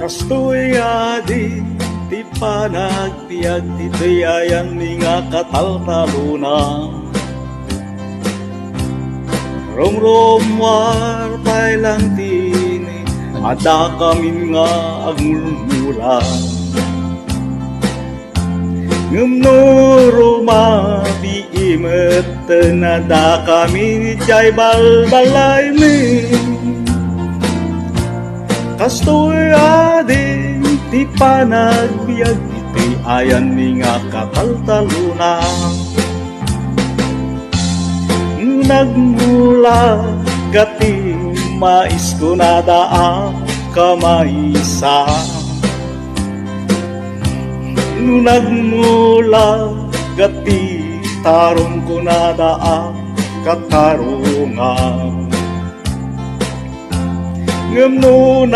Kastoy adi, ti panagbiag, ti dayayan ni nga kataltaluna. Romromwar pa'y lang tini, ada kami nga agmulmulan. Ngumnuro di imet, nada kami jay balbalay mi. Kastoy adin ti panagbiag, iti ayan ni nga kataltaluna. Nagmula gati mais ko na daan kamaysa. Nagmula gati tarong ko na daan katarungan. Ngam no